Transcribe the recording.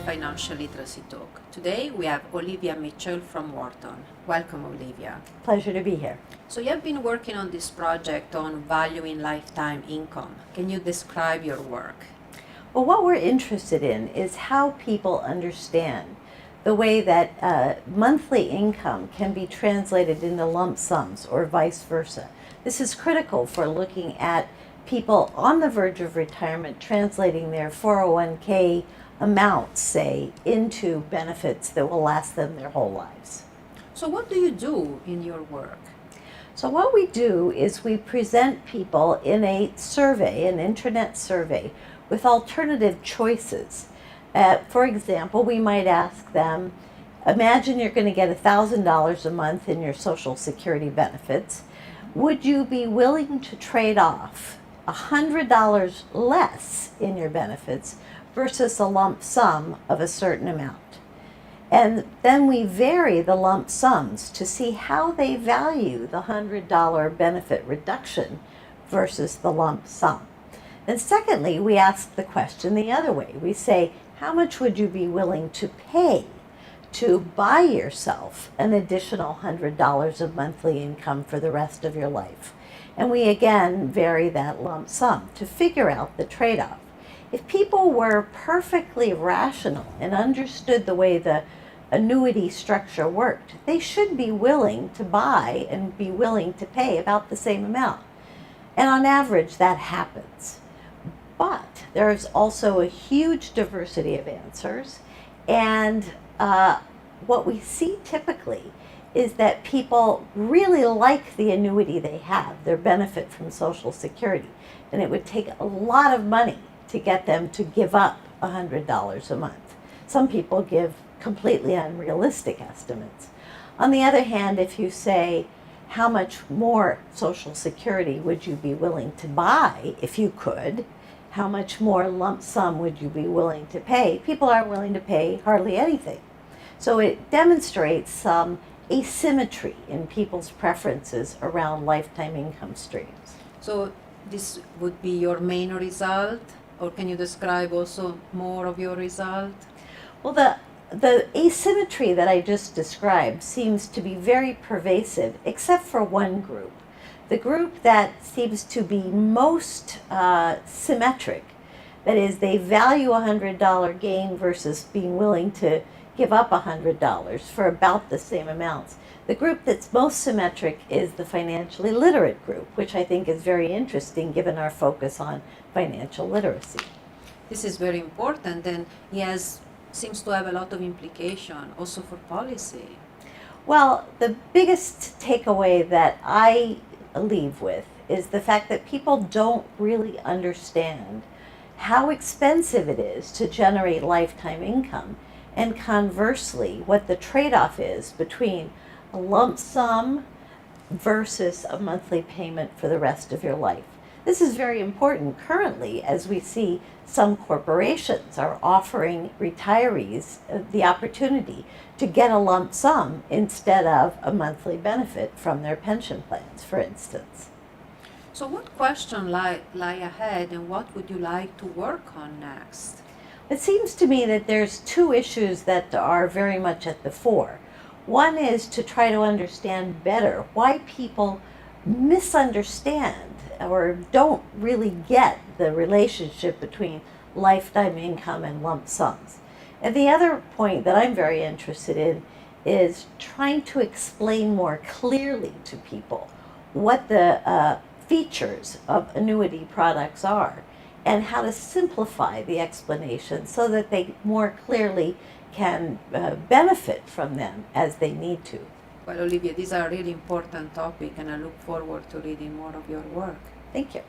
Financial Literacy Talk. Today we have Olivia Mitchell from Wharton. Welcome, Olivia. Pleasure to be here. So you have been working on this project on valuing lifetime income. Can you describe your work? Well, what we're interested in is how people understand the way that monthly income can be translated into lump sums or vice versa. This is critical for looking at people on the verge of retirement translating their 401k amounts, say, into benefits that will last them their whole lives. So what do you do in your work? So what we do is we present people in a survey, an internet survey, with alternative choices. For example, we might ask them, imagine you're going to get $1,000 a month in your Social Security benefits. Would you be willing to trade off $100 less in your benefits versus a lump sum of a certain amount? And then we vary the lump sums to see how they value the $100 benefit reduction versus the lump sum. And secondly, we ask the question the other way. We say, how much would you be willing to pay to buy yourself an additional $100 of monthly income for the rest of your life? And we again vary that lump sum to figure out the trade-off. If people were perfectly rational and understood the way the annuity structure worked, they should be willing to buy and be willing to pay about the same amount. And on average, that happens. But there's also a huge diversity of answers. And what we see typically is that people really like the annuity they have, their benefit from Social Security. And it would take a lot of money to get them to give up $100 a month. Some people give completely unrealistic estimates. On the other hand, if you say, how much more Social Security would you be willing to buy if you could? How much more lump sum would you be willing to pay? People aren't willing to pay hardly anything. So it demonstrates some asymmetry in people's preferences around lifetime income streams. So this would be your main result, or can you describe also more of your result? Well, the asymmetry that I just described seems to be very pervasive, except for one group. The group that seems to be most symmetric, that is, they value a $100 gain versus being willing to give up $100 for about the same amounts. The group that's most symmetric is the financially literate group, which I think is very interesting given our focus on financial literacy. This is very important, and seems to have a lot of implication also for policy. Well, the biggest takeaway that I leave with is the fact that people don't really understand how expensive it is to generate lifetime income, and conversely, what the trade-off is between a lump sum versus a monthly payment for the rest of your life. This is very important currently as we see some corporations are offering retirees the opportunity to get a lump sum instead of a monthly benefit from their pension plans, for instance. So what questions lie ahead, and what would you like to work on next? It seems to me that there's two issues that are very much at the fore. One is to try to understand better why people misunderstand or don't really get the relationship between lifetime income and lump sums. And the other point that I'm very interested in is trying to explain more clearly to people what the features of annuity products are and how to simplify the explanation so that they more clearly can benefit from them as they need to. Well, Olivia, these are really important topics, and I look forward to reading more of your work. Thank you.